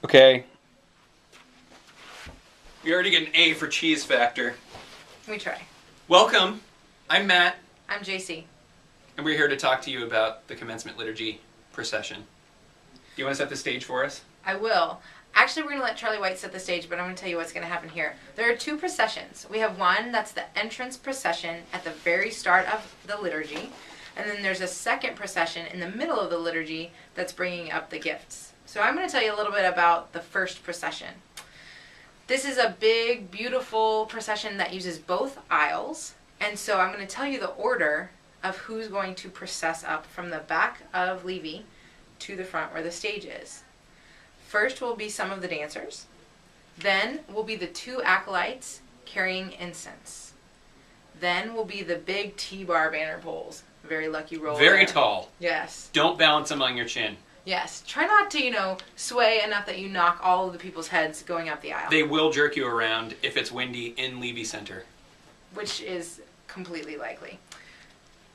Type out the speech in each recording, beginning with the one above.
Okay. We already get an A for cheese factor. We try. Welcome. I'm Matt. I'm JC. And we're here to talk to you about the Commencement Liturgy procession. Do you want to set the stage for us? I will. Actually, we're going to let Charlie White set the stage, but I'm going to tell you what's going to happen here. There are two processions. We have one that's the entrance procession at the very start of the liturgy. And then there's a second procession in the middle of the liturgy that's bringing up the gifts. So I'm going to tell you a little bit about the first procession. This is a big, beautiful procession that uses both aisles. And so I'm going to tell you the order of who's going to process up from the back of Levi to the front where the stage is. First will be some of the dancers. Then will be the two acolytes carrying incense. Then will be the big T-bar banner poles. Very lucky roller. Very tall. Yes. Don't balance them on your chin. Yes. Try not to, sway enough that you knock all of the people's heads going up the aisle. They will jerk you around if it's windy in Levy Center. Which is completely likely.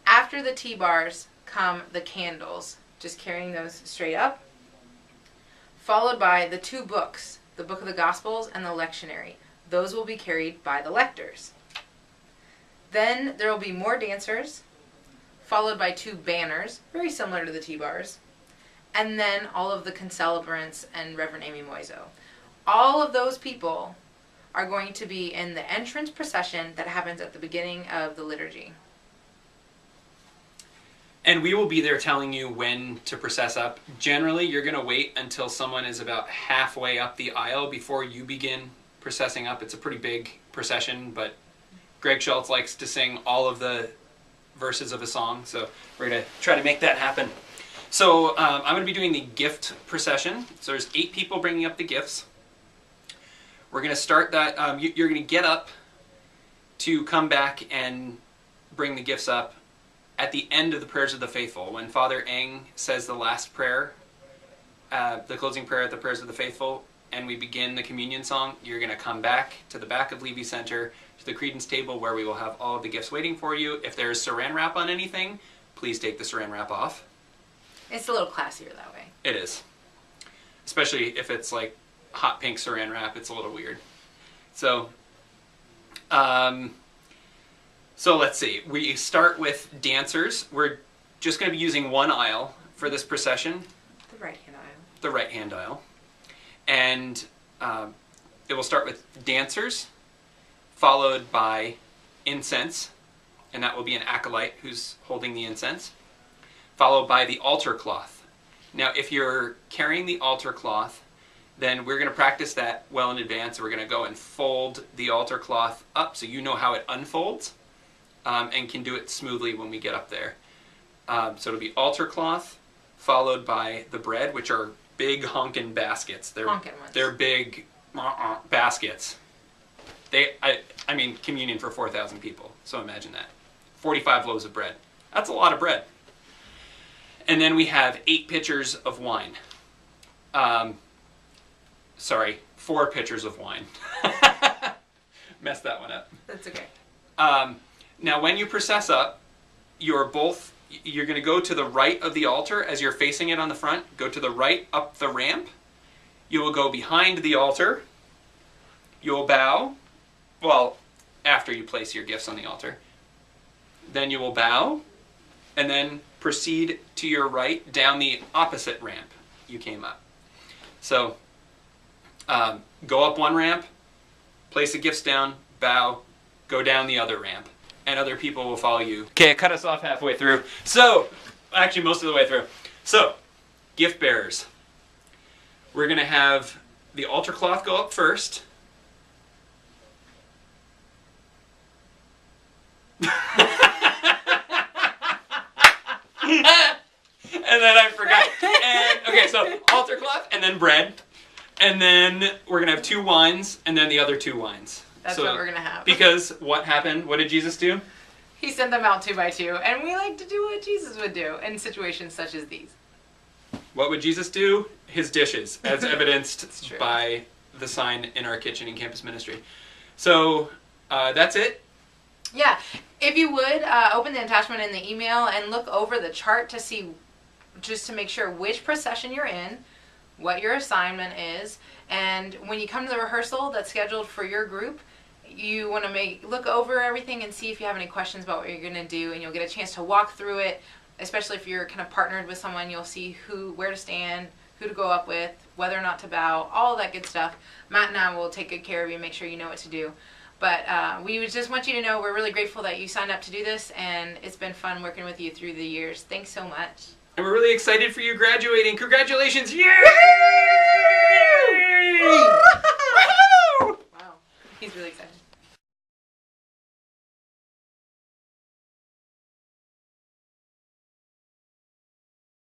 After the T-bars come the candles, just carrying those straight up, followed by the two books, the Book of the Gospels and the Lectionary. Those will be carried by the lectors. Then there will be more dancers, followed by two banners, very similar to the T-bars, and then all of the concelebrants and Reverend Amy Moiso. All of those people are going to be in the entrance procession that happens at the beginning of the liturgy. And we will be there telling you when to process up. Generally, you're going to wait until someone is about halfway up the aisle before you begin processing up. It's a pretty big procession, but Greg Schultz likes to sing all of the verses of a song, so we're going to try to make that happen. So I'm going to be doing the gift procession. So there's 8 people bringing up the gifts. We're going to start that. You're going to get up to come back and bring the gifts up at the end of the prayers of the faithful. When Father Eng says the last prayer, the closing prayer at the prayers of the faithful, and we begin the communion song, you're going to come back to the back of Levy Center to the credence table where we will have all of the gifts waiting for you. If there's saran wrap on anything, please take the saran wrap off. It's a little classier that way. It is. Especially if it's like hot pink saran wrap, it's a little weird. So, let's see. We start with dancers. We're just going to be using one aisle for this procession. The right-hand aisle. The right-hand aisle. And it will start with dancers, followed by incense, and that will be an acolyte who's holding the incense, followed by the altar cloth. Now, if you're carrying the altar cloth, then we're going to practice that well in advance. We're going to go and fold the altar cloth up so you know how it unfolds, and can do it smoothly when we get up there. So it'll be altar cloth, followed by the bread, which are big honkin' baskets. They're big baskets. I mean, communion for 4,000 people, so imagine that. 45 loaves of bread. That's a lot of bread. And then we have 8 pitchers of wine. 4 pitchers of wine. Messed that one up. That's okay. Now, when you process up, you're going to go to the right of the altar as you're facing it on the front. Go to the right up the ramp. You will go behind the altar. You will bow. Well, after you place your gifts on the altar. Then you will bow, and then proceed to your right down the opposite ramp you came up. So, go up one ramp, place the gifts down, bow, go down the other ramp, and other people will follow you. Okay, it cut us off halfway through. So, actually most of the way through. So, gift bearers. We're going to have the altar cloth go up first. And then I forgot. And okay, so altar cloth and then bread. And then we're going to have 2 wines and then the other 2 wines. That's what we're going to have. Because what happened? What did Jesus do? He sent them out 2 by 2, and we like to do what Jesus would do in situations such as these. What would Jesus do? His dishes, as evidenced by the sign in our kitchen in campus ministry. So that's it. Yeah. If you would, open the attachment in the email and look over the chart to see, just to make sure which procession you're in, what your assignment is, and when you come to the rehearsal that's scheduled for your group, you want to look over everything and see if you have any questions about what you're going to do, and you'll get a chance to walk through it. Especially if you're kind of partnered with someone, you'll see where to stand, who to go up with, whether or not to bow, all that good stuff. Matt and I will take good care of you, make sure you know what to do. But we just want you to know we're really grateful that you signed up to do this, and it's been fun working with you through the years. Thanks so much. And we're really excited for you graduating. Congratulations! Yay!